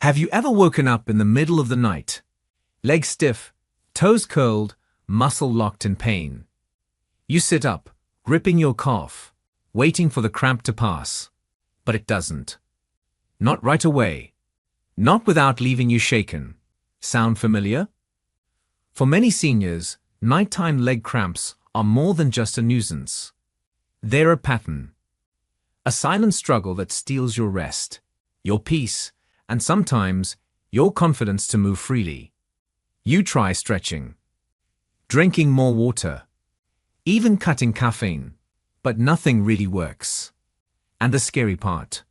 Have you ever woken up in the middle of the night, legs stiff, toes curled, muscle locked in pain? You sit up, gripping your calf, waiting for the cramp to pass, but it doesn't. Not right away. Not without leaving you shaken. Sound familiar? For many seniors, nighttime leg cramps are more than just a nuisance. They're a pattern. A silent struggle that steals your rest, your peace, and sometimes your confidence to move freely. You try stretching, drinking more water, even cutting caffeine, but nothing really works. And the scary part,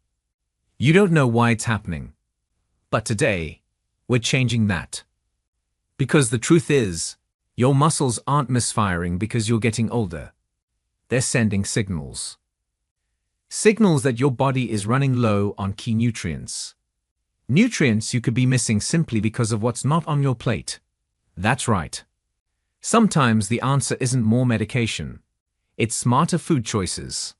you don't know why it's happening. But today, we're changing that. Because the truth is, your muscles aren't misfiring because you're getting older. They're sending signals. Signals that your body is running low on key nutrients. Nutrients you could be missing simply because of what's not on your plate. That's right. Sometimes the answer isn't more medication. It's smarter food choices.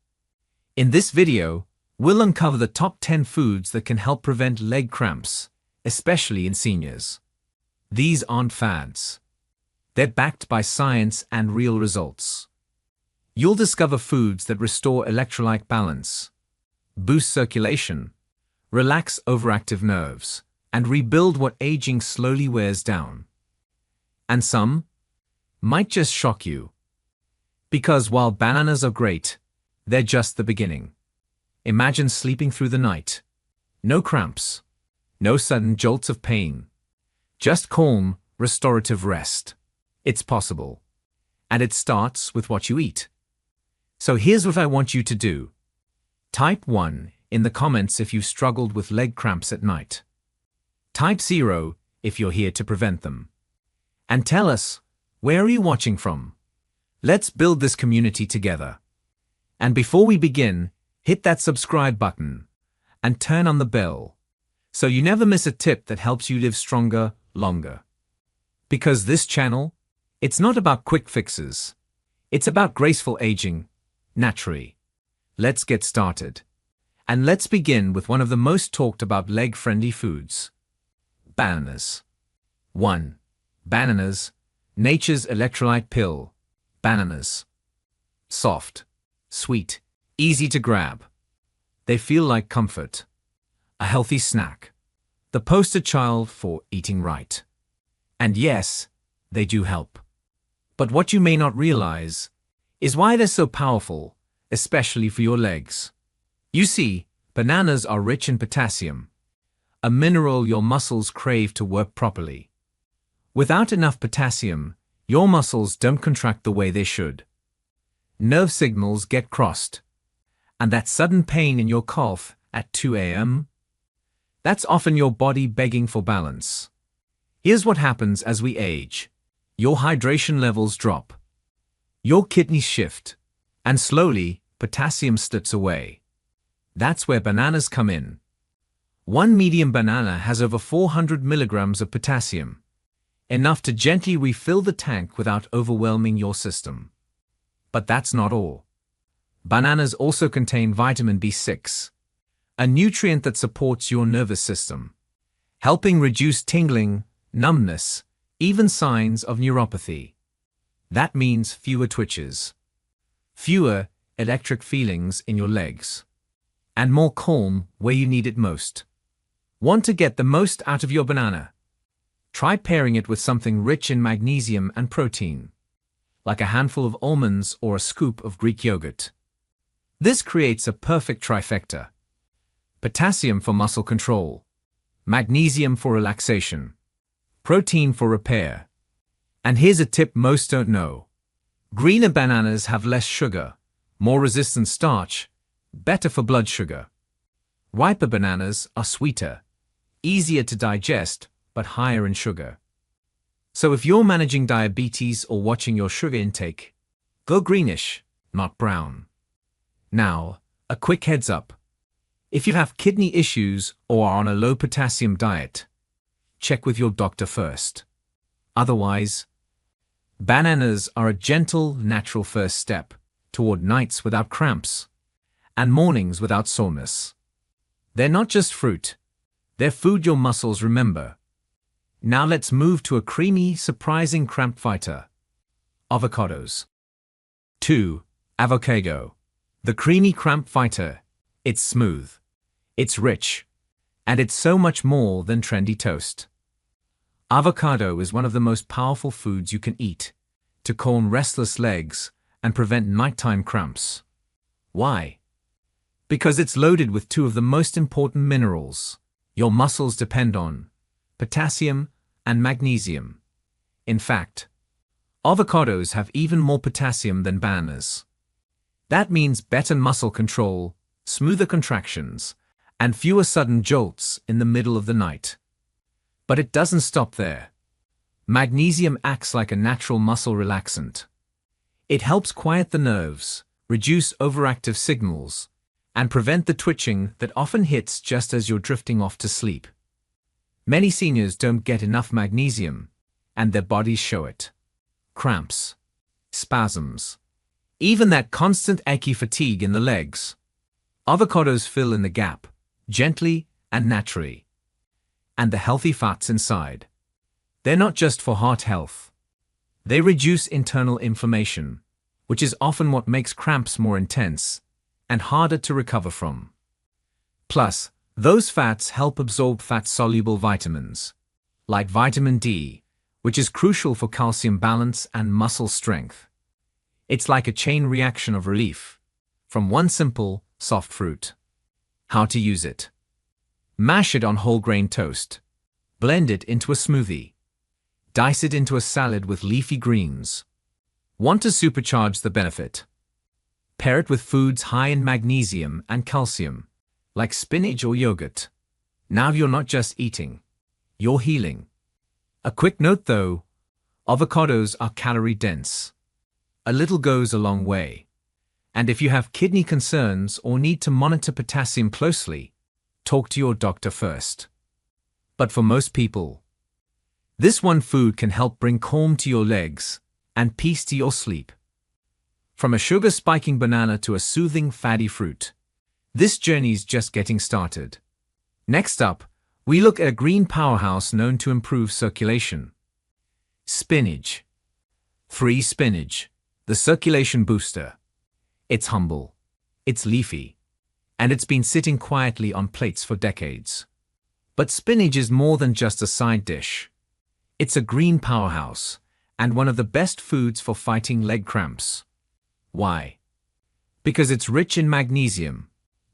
In this video, we'll uncover the top 10 foods that can help prevent leg cramps, especially in seniors. These aren't fads. They're backed by science and real results. You'll discover foods that restore electrolyte balance, boost circulation, relax overactive nerves, and rebuild what aging slowly wears down. And some might just shock you. Because while bananas are great, they're just the beginning. Imagine sleeping through the night. No cramps. No sudden jolts of pain. Just calm, restorative rest. It's possible. And it starts with what you eat. So here's what I want you to do. Type 1 in the comments if you've struggled with leg cramps at night. Type 0 if you're here to prevent them. And tell us, where are you watching from? Let's build this community together. And before we begin, hit that subscribe button and turn on the bell so you never miss a tip that helps you live stronger, longer. Because this channel, it's not about quick fixes. It's about graceful aging, naturally. Let's get started. And let's begin with one of the most talked about leg-friendly foods. Bananas. 1. Bananas, nature's electrolyte pill. Bananas. Soft, sweet, easy to grab. They feel like comfort. A healthy snack. The poster child for eating right. And yes, they do help. But what you may not realize is why they're so powerful, especially for your legs. You see, bananas are rich in potassium, a mineral your muscles crave to work properly. Without enough potassium, your muscles don't contract the way they should. Nerve signals get crossed. And that sudden pain in your calf at 2 a.m., that's often your body begging for balance. Here's what happens as we age. Your hydration levels drop. Your kidneys shift. And slowly, potassium slips away. That's where bananas come in. One medium banana has over 400 milligrams of potassium, enough to gently refill the tank without overwhelming your system. But that's not all. Bananas also contain vitamin B6, a nutrient that supports your nervous system, helping reduce tingling, numbness, even signs of neuropathy. That means fewer twitches, fewer electric feelings in your legs, and more calm where you need it most. Want to get the most out of your banana? Try pairing it with something rich in magnesium and protein, like a handful of almonds or a scoop of Greek yogurt. This creates a perfect trifecta. Potassium for muscle control, magnesium for relaxation, protein for repair. And here's a tip most don't know. Greener bananas have less sugar, more resistant starch, better for blood sugar. Riper bananas are sweeter, easier to digest, but higher in sugar. So if you're managing diabetes or watching your sugar intake, go greenish, not brown. Now, a quick heads up. If you have kidney issues or are on a low potassium diet, check with your doctor first. Otherwise, bananas are a gentle, natural first step toward nights without cramps and mornings without soreness. They're not just fruit. They're food your muscles remember. Now let's move to a creamy, surprising cramp fighter. Avocados. 2. Avocado. The creamy cramp fighter. It's smooth. It's rich. And it's so much more than trendy toast. Avocado is one of the most powerful foods you can eat to calm restless legs and prevent nighttime cramps. Why? Because it's loaded with two of the most important minerals your muscles depend on: potassium and magnesium. In fact, avocados have even more potassium than bananas. That means better muscle control, smoother contractions, and fewer sudden jolts in the middle of the night. But it doesn't stop there. Magnesium acts like a natural muscle relaxant. It helps quiet the nerves, reduce overactive signals, and prevent the twitching that often hits just as you're drifting off to sleep. Many seniors don't get enough magnesium, and their bodies show it. Cramps, spasms, even that constant achy fatigue in the legs. Avocados fill in the gap, gently and naturally. And the healthy fats inside. They're not just for heart health. They reduce internal inflammation, which is often what makes cramps more intense and harder to recover from. Plus, those fats help absorb fat-soluble vitamins, like vitamin D, which is crucial for calcium balance and muscle strength. It's like a chain reaction of relief from one simple, soft fruit. How to use it: mash it on whole grain toast. Blend it into a smoothie. Dice it into a salad with leafy greens. Want to supercharge the benefit? Pair it with foods high in magnesium and calcium, like spinach or yogurt. Now you're not just eating, you're healing. A quick note though, avocados are calorie-dense. A little goes a long way. And if you have kidney concerns or need to monitor potassium closely, talk to your doctor first. But for most people, this one food can help bring calm to your legs and peace to your sleep. From a sugar-spiking banana to a soothing fatty fruit, this journey's just getting started. Next up, we look at a green powerhouse known to improve circulation. Spinach. 3. Spinach, the circulation booster. It's humble, it's leafy, and it's been sitting quietly on plates for decades. But spinach is more than just a side dish. It's a green powerhouse, and one of the best foods for fighting leg cramps. Why? Because it's rich in magnesium,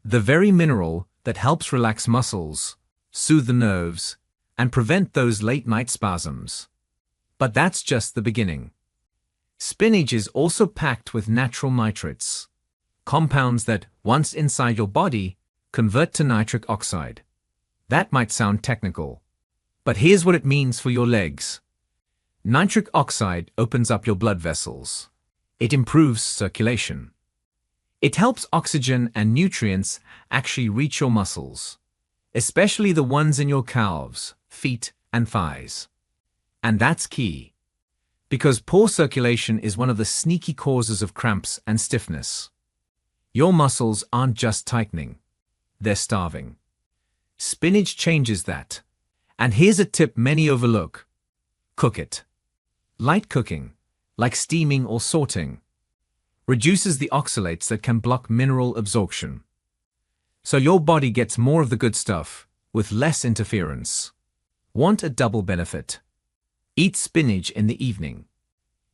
the very mineral that helps relax muscles, soothe the nerves, and prevent those late-night spasms. But that's just the beginning. Spinach is also packed with natural nitrates, compounds that, once inside your body, convert to nitric oxide. That might sound technical, but here's what it means for your legs. Nitric oxide opens up your blood vessels. It improves circulation. It helps oxygen and nutrients actually reach your muscles, especially the ones in your calves, feet, and thighs. And that's key, because poor circulation is one of the sneaky causes of cramps and stiffness. Your muscles aren't just tightening, they're starving. Spinach changes that. And here's a tip many overlook: cook it. Light cooking, like steaming or sauteing, reduces the oxalates that can block mineral absorption. So your body gets more of the good stuff, with less interference. Want a double benefit? Eat spinach in the evening.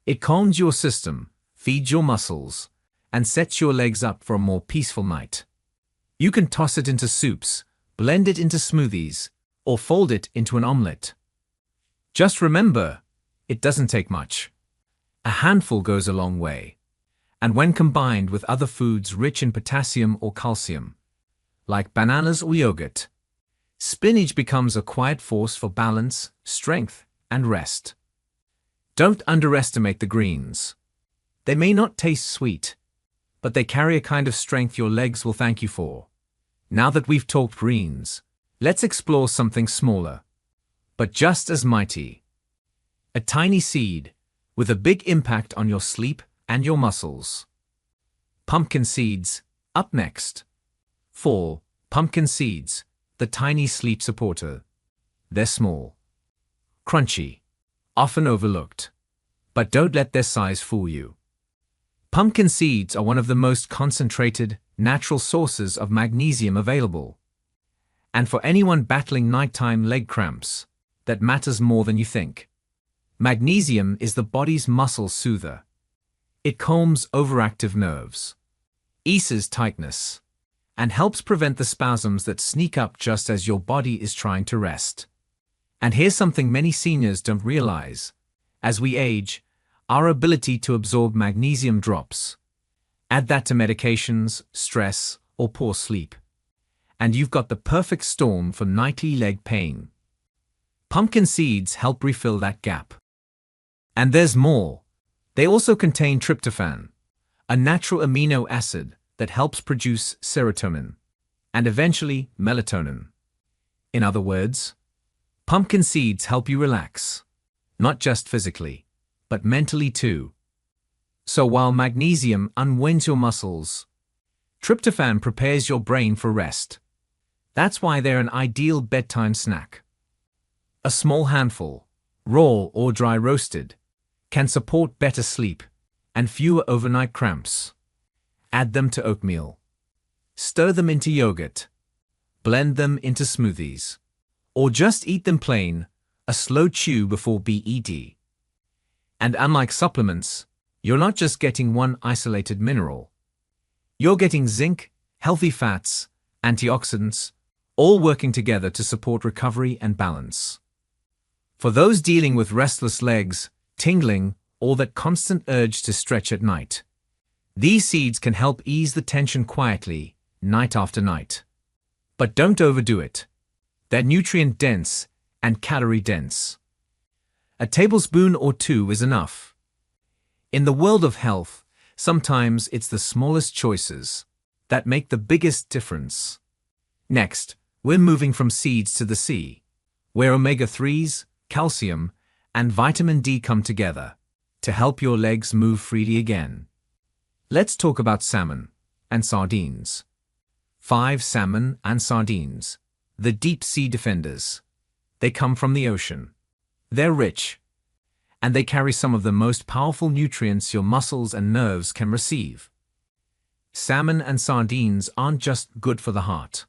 It calms your system, feeds your muscles, and sets your legs up for a more peaceful night. You can toss it into soups, blend it into smoothies, or fold it into an omelette. Just remember, it doesn't take much. A handful goes a long way. And when combined with other foods rich in potassium or calcium, like bananas or yogurt, spinach becomes a quiet force for balance, strength, and rest. Don't underestimate the greens. They may not taste sweet, but they carry a kind of strength your legs will thank you for. Now that we've talked greens, let's explore something smaller, but just as mighty. A tiny seed with a big impact on your sleep and your muscles. Pumpkin seeds, up next. 4. Pumpkin seeds, the tiny sleep supporter. They're small, crunchy, often overlooked. But don't let their size fool you. Pumpkin seeds are one of the most concentrated, natural sources of magnesium available. And for anyone battling nighttime leg cramps, that matters more than you think. Magnesium is the body's muscle soother. It calms overactive nerves, eases tightness, and helps prevent the spasms that sneak up just as your body is trying to rest. And here's something many seniors don't realize. As we age, our ability to absorb magnesium drops. Add that to medications, stress, or poor sleep, and you've got the perfect storm for nightly leg pain. Pumpkin seeds help refill that gap. And there's more. They also contain tryptophan, a natural amino acid that helps produce serotonin, and eventually melatonin. In other words, pumpkin seeds help you relax, not just physically, but mentally too. So while magnesium unwinds your muscles, tryptophan prepares your brain for rest. That's why they're an ideal bedtime snack. A small handful, raw or dry roasted, can support better sleep and fewer overnight cramps. Add them to oatmeal. Stir them into yogurt. Blend them into smoothies. Or just eat them plain, a slow chew before bed. And unlike supplements, you're not just getting one isolated mineral. You're getting zinc, healthy fats, antioxidants, all working together to support recovery and balance. For those dealing with restless legs, tingling, or that constant urge to stretch at night, these seeds can help ease the tension quietly, night after night. But don't overdo it. They're nutrient-dense and calorie-dense. A tablespoon or two is enough. In the world of health, sometimes it's the smallest choices that make the biggest difference. Next, we're moving from seeds to the sea, where omega-3s, calcium, and vitamin D come together to help your legs move freely again. Let's talk about salmon and sardines. 5 salmon and sardines, the deep sea defenders. They come from the ocean. They're rich, and they carry some of the most powerful nutrients your muscles and nerves can receive. Salmon and sardines aren't just good for the heart.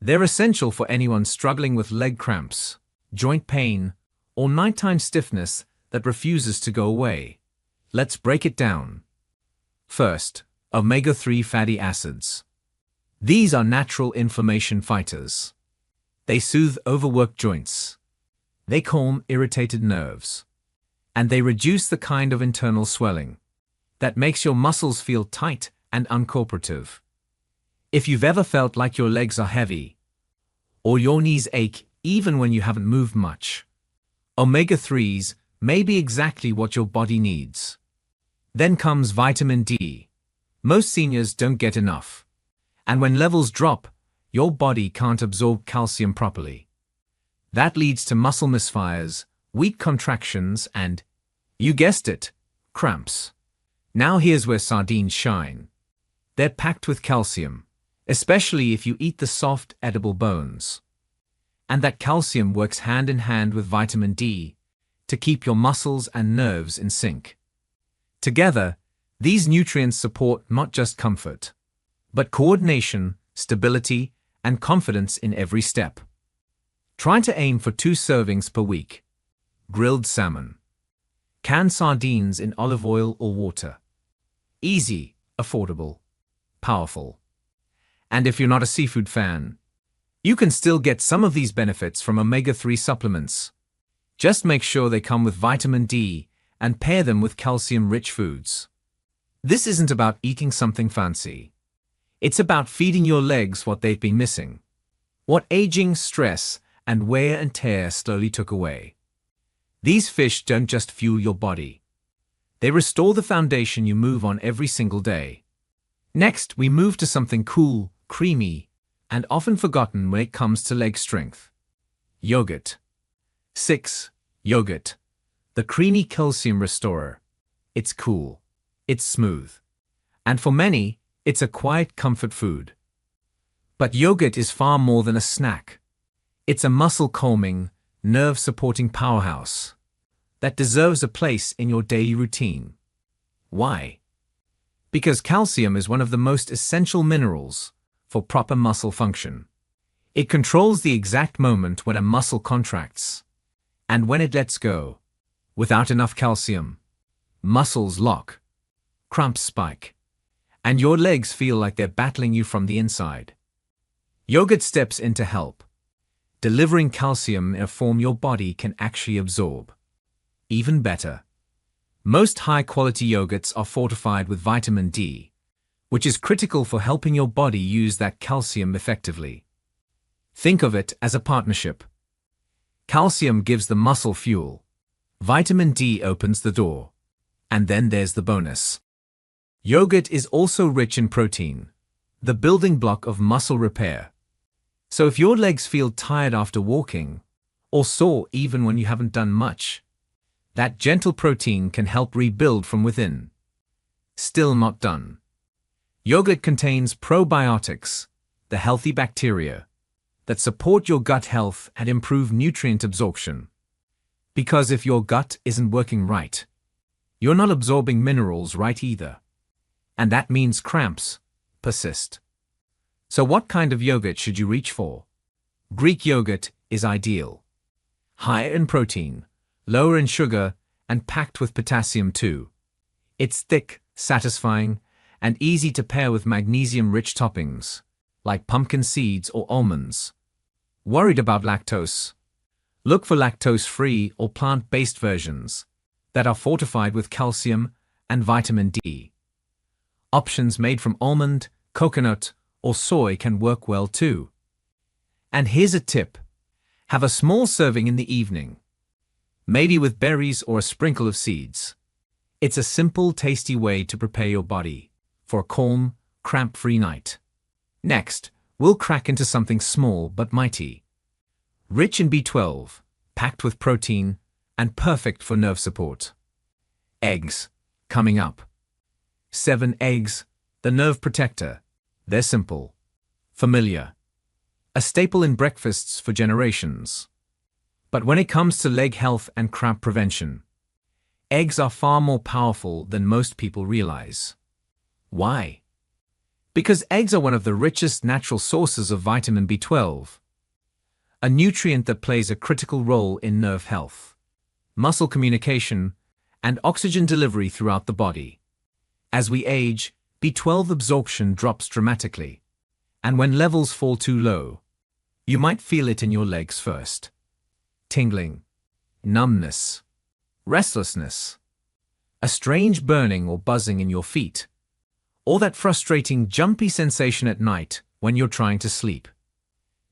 They're essential for anyone struggling with leg cramps, joint pain, or nighttime stiffness that refuses to go away. Let's break it down. First, omega-3 fatty acids. These are natural inflammation fighters. They soothe overworked joints. They calm irritated nerves. And they reduce the kind of internal swelling that makes your muscles feel tight and uncooperative. If you've ever felt like your legs are heavy, or your knees ache even when you haven't moved much, omega-3s may be exactly what your body needs. Then comes vitamin D. Most seniors don't get enough. And when levels drop, your body can't absorb calcium properly. That leads to muscle misfires, weak contractions, and, you guessed it, cramps. Now here's where sardines shine. They're packed with calcium, especially if you eat the soft, edible bones. And that calcium works hand in hand with vitamin D to keep your muscles and nerves in sync. Together, these nutrients support not just comfort, but coordination, stability, and confidence in every step. Try to aim for 2 servings per week. Grilled salmon. Canned sardines in olive oil or water. Easy, affordable, powerful. And if you're not a seafood fan, you can still get some of these benefits from omega-3 supplements. Just make sure they come with vitamin D and pair them with calcium-rich foods. This isn't about eating something fancy. It's about feeding your legs what they've been missing. What aging, stress, and wear and tear slowly took away. These fish don't just fuel your body. They restore the foundation you move on every single day. Next, we move to something cool, creamy, and often forgotten when it comes to leg strength. Yogurt. 6. Yogurt. The creamy calcium restorer. It's cool. It's smooth. And for many, it's a quiet comfort food. But yogurt is far more than a snack. It's a muscle-calming, nerve-supporting powerhouse that deserves a place in your daily routine. Why? Because calcium is one of the most essential minerals for proper muscle function. It controls the exact moment when a muscle contracts and when it lets go. Without enough calcium, muscles lock, cramps spike, and your legs feel like they're battling you from the inside. Yogurt steps in to help, delivering calcium in a form your body can actually absorb. Even better, most high-quality yogurts are fortified with vitamin D, which is critical for helping your body use that calcium effectively. Think of it as a partnership. Calcium gives the muscle fuel, vitamin D opens the door, and then there's the bonus. Yogurt is also rich in protein, the building block of muscle repair. So if your legs feel tired after walking, or sore even when you haven't done much, that gentle protein can help rebuild from within. Still not done. Yogurt contains probiotics, the healthy bacteria, that support your gut health and improve nutrient absorption. Because if your gut isn't working right, you're not absorbing minerals right either. And that means cramps persist. So what kind of yogurt should you reach for? Greek yogurt is ideal. Higher in protein, lower in sugar, and packed with potassium too. It's thick, satisfying, and easy to pair with magnesium-rich toppings, like pumpkin seeds or almonds. Worried about lactose? Look for lactose-free or plant-based versions that are fortified with calcium and vitamin D. Options made from almond, coconut, or soy can work well too. And here's a tip. Have a small serving in the evening, maybe with berries or a sprinkle of seeds. It's a simple, tasty way to prepare your body for a calm, cramp-free night. Next, we'll crack into something small but mighty. Rich in B12, packed with protein, and perfect for nerve support. Eggs, coming up. 7 eggs, the nerve protector. They're simple, familiar, a staple in breakfasts for generations. But when it comes to leg health and cramp prevention, eggs are far more powerful than most people realize. Why? Because eggs are one of the richest natural sources of vitamin B12, a nutrient that plays a critical role in nerve health, muscle communication, and oxygen delivery throughout the body. As we age, B12 absorption drops dramatically, and when levels fall too low, you might feel it in your legs first. Tingling, numbness, restlessness, a strange burning or buzzing in your feet, or that frustrating jumpy sensation at night when you're trying to sleep.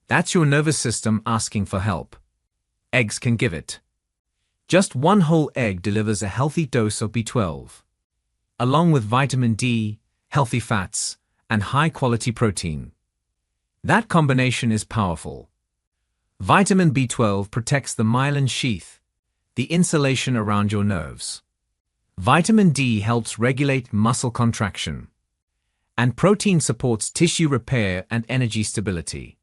That's your nervous system asking for help. Eggs can give it. Just one whole egg delivers a healthy dose of B12, along with vitamin D, healthy fats, and high-quality protein. That combination is powerful. Vitamin B12 protects the myelin sheath, the insulation around your nerves. Vitamin D helps regulate muscle contraction. And protein supports tissue repair and energy stability.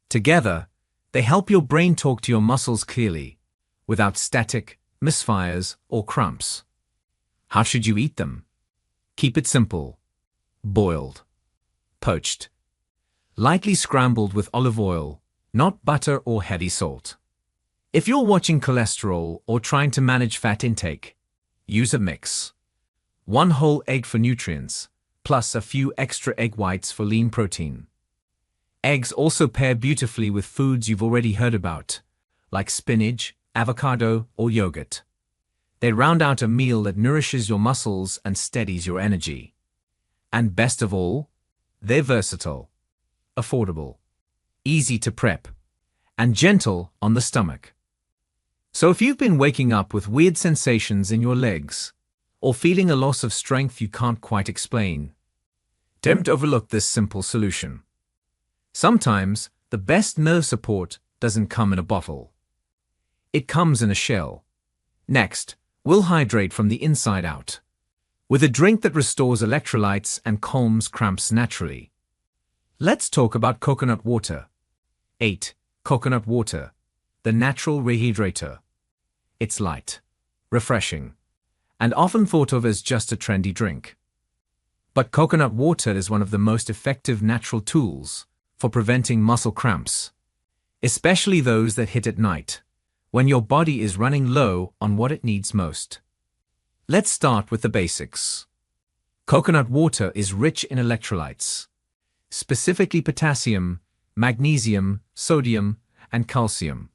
Together, they help your brain talk to your muscles clearly, without static, misfires, or cramps. How should you eat them? Keep it simple. Boiled, poached, lightly scrambled with olive oil, not butter or heavy salt. If you're watching cholesterol or trying to manage fat intake, use a mix. 1 whole egg for nutrients, plus a few extra egg whites for lean protein. Eggs also pair beautifully with foods you've already heard about, like spinach, avocado, or yogurt. They round out a meal that nourishes your muscles and steadies your energy. And best of all, they're versatile, affordable, easy to prep, and gentle on the stomach. So if you've been waking up with weird sensations in your legs, or feeling a loss of strength you can't quite explain, don't overlook this simple solution. Sometimes, the best nerve support doesn't come in a bottle. It comes in a shell. Next, we'll hydrate from the inside out, with a drink that restores electrolytes and calms cramps naturally. Let's talk about coconut water. 8. Coconut water, the natural rehydrator. It's light, refreshing, and often thought of as just a trendy drink. But coconut water is one of the most effective natural tools for preventing muscle cramps, especially those that hit at night, when your body is running low on what it needs most. Let's start with the basics. Coconut water is rich in electrolytes, specifically potassium, magnesium, sodium, and calcium.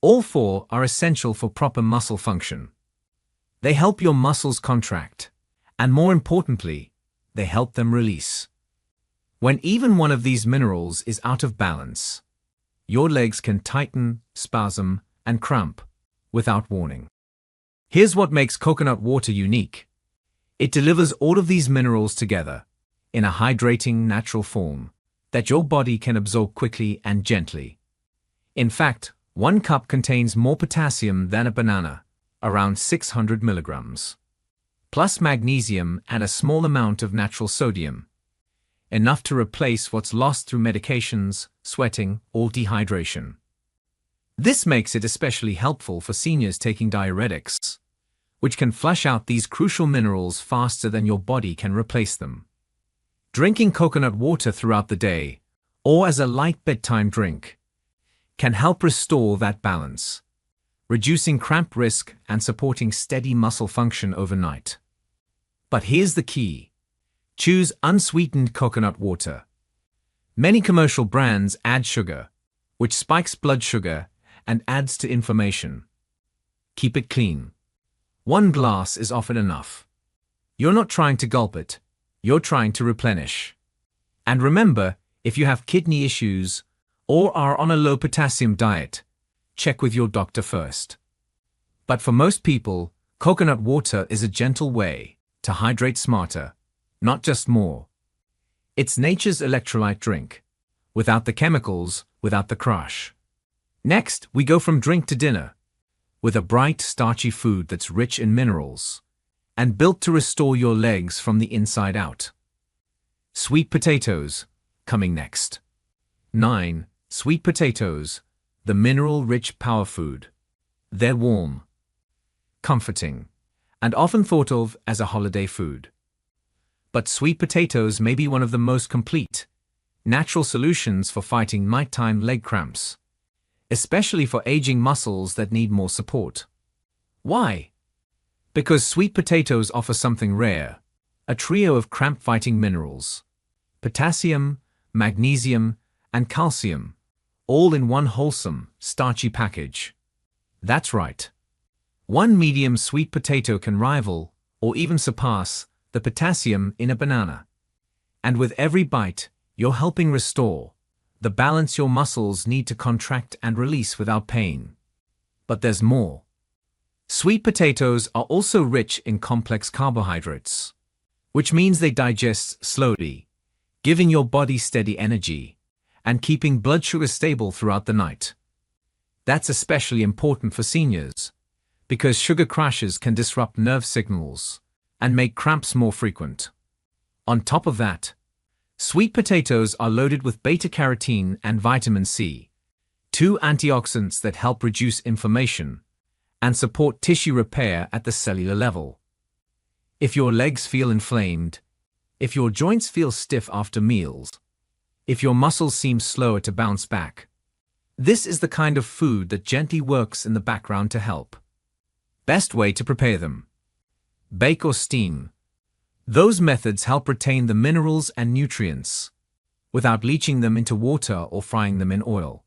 All four are essential for proper muscle function. They help your muscles contract, and more importantly, they help them release. When even one of these minerals is out of balance, your legs can tighten, spasm, and cramp without warning. Here's what makes coconut water unique. It delivers all of these minerals together in a hydrating, natural form that your body can absorb quickly and gently. In fact, 1 cup contains more potassium than a banana, around 600 milligrams, plus magnesium and a small amount of natural sodium, enough to replace what's lost through medications, sweating, or dehydration. This makes it especially helpful for seniors taking diuretics, which can flush out these crucial minerals faster than your body can replace them. Drinking coconut water throughout the day, or as a light bedtime drink, can help restore that balance, reducing cramp risk and supporting steady muscle function overnight. But here's the key. Choose unsweetened coconut water. Many commercial brands add sugar, which spikes blood sugar and adds to inflammation. Keep it clean. 1 glass is often enough. You're not trying to gulp it, you're trying to replenish. And remember, if you have kidney issues or are on a low potassium diet, check with your doctor first. But for most people, coconut water is a gentle way to hydrate smarter, not just more. It's nature's electrolyte drink, without the chemicals, without the crush. Next, we go from drink to dinner, with a bright, starchy food that's rich in minerals and built to restore your legs from the inside out. Sweet potatoes, coming next. 9. Sweet potatoes, the mineral-rich power food. They're warm, comforting, and often thought of as a holiday food. But sweet potatoes may be one of the most complete, natural solutions for fighting nighttime leg cramps, especially for aging muscles that need more support. Why? Because sweet potatoes offer something rare, a trio of cramp-fighting minerals: potassium, magnesium, and calcium, all in one wholesome, starchy package. That's right. 1 medium sweet potato can rival, or even surpass, the potassium in a banana. And with every bite, you're helping restore the balance your muscles need to contract and release without pain. But there's more. Sweet potatoes are also rich in complex carbohydrates, which means they digest slowly, giving your body steady energy and keeping blood sugar stable throughout the night. That's especially important for seniors, because sugar crashes can disrupt nerve signals and make cramps more frequent. On top of that, sweet potatoes are loaded with beta-carotene and vitamin C, 2 antioxidants that help reduce inflammation and support tissue repair at the cellular level. If your legs feel inflamed, if your joints feel stiff after meals, if your muscles seem slower to bounce back, this is the kind of food that gently works in the background to help. Best way to prepare them: bake or steam. Those methods help retain the minerals and nutrients without leaching them into water or frying them in oil.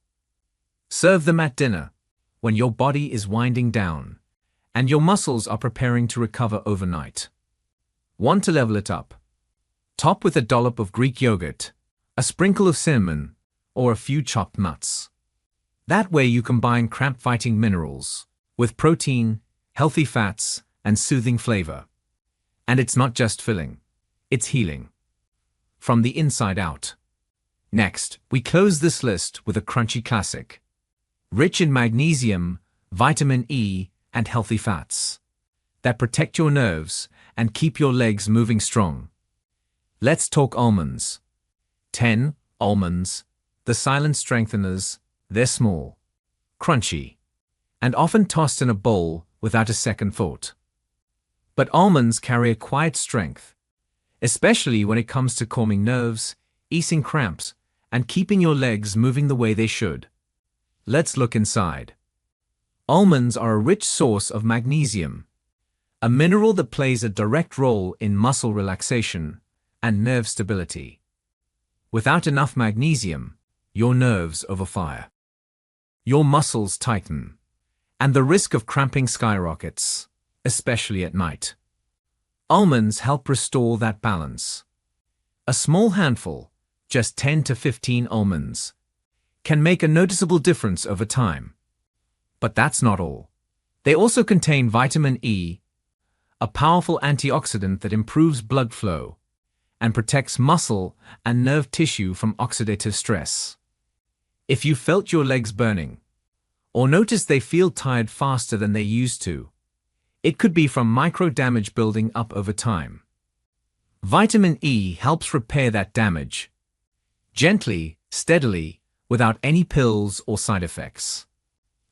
Serve them at dinner, when your body is winding down and your muscles are preparing to recover overnight. Want to level it up? Top with a dollop of Greek yogurt, a sprinkle of cinnamon, or a few chopped nuts. That way you combine cramp-fighting minerals with protein, healthy fats, and soothing flavor. And it's not just filling, it's healing. From the inside out. Next, we close this list with a crunchy classic. Rich in magnesium, vitamin E, and healthy fats that protect your nerves and keep your legs moving strong. Let's talk almonds. 10. Almonds. The silent strengtheners. They're small, crunchy, and often tossed in a bowl without a second thought. But almonds carry a quiet strength, especially when it comes to calming nerves, easing cramps, and keeping your legs moving the way they should. Let's look inside. Almonds are a rich source of magnesium, a mineral that plays a direct role in muscle relaxation and nerve stability. Without enough magnesium, your nerves overfire. Your muscles tighten, and the risk of cramping skyrockets, especially at night. Almonds help restore that balance. A small handful, just 10 to 15 almonds, can make a noticeable difference over time. But that's not all. They also contain vitamin E, a powerful antioxidant that improves blood flow and protects muscle and nerve tissue from oxidative stress. If you felt your legs burning, or noticed they feel tired faster than they used to, it could be from micro-damage building up over time. Vitamin E helps repair that damage, gently, steadily, without any pills or side effects.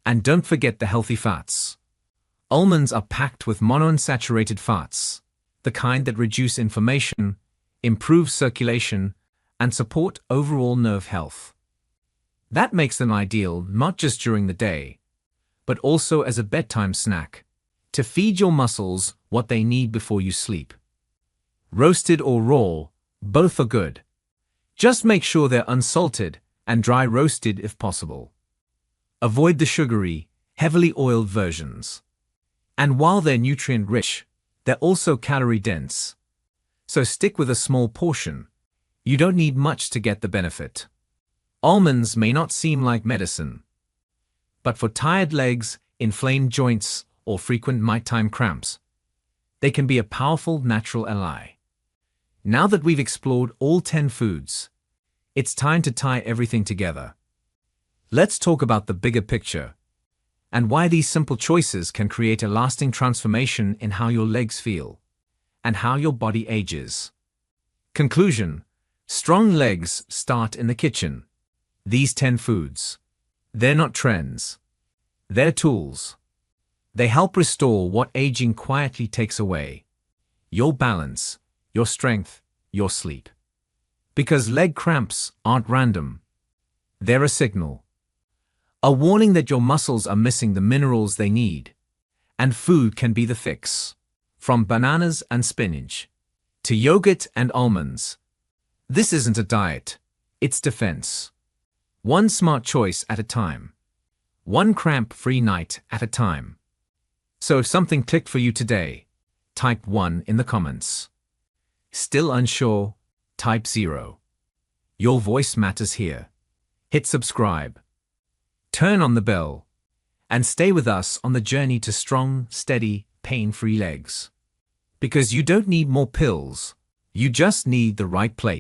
And don't forget the healthy fats. Almonds are packed with monounsaturated fats, the kind that reduce inflammation, improve circulation, and support overall nerve health. That makes them ideal not just during the day, but also as a bedtime snack, to feed your muscles what they need before you sleep. Roasted or raw, both are good. Just make sure they're unsalted and dry roasted if possible. Avoid the sugary, heavily oiled versions. And while they're nutrient-rich, they're also calorie-dense. So stick with a small portion. You don't need much to get the benefit. Almonds may not seem like medicine, but for tired legs, inflamed joints, or frequent nighttime cramps, they can be a powerful natural ally. Now that we've explored all 10 foods, it's time to tie everything together. Let's talk about the bigger picture and why these simple choices can create a lasting transformation in how your legs feel and how your body ages. Conclusion: strong legs start in the kitchen. These 10 foods, they're not trends. They're tools. They help restore what aging quietly takes away: your balance, your strength, your sleep. Because leg cramps aren't random. They're a signal. A warning that your muscles are missing the minerals they need. And food can be the fix. From bananas and spinach to yogurt and almonds. This isn't a diet. It's defense. One smart choice at a time. One cramp-free night at a time. So if something clicked for you today, type 1 in the comments. Still unsure? Type 0. Your voice matters here. Hit subscribe. Turn on the bell. And stay with us on the journey to strong, steady, pain-free legs. Because you don't need more pills. You just need the right plate.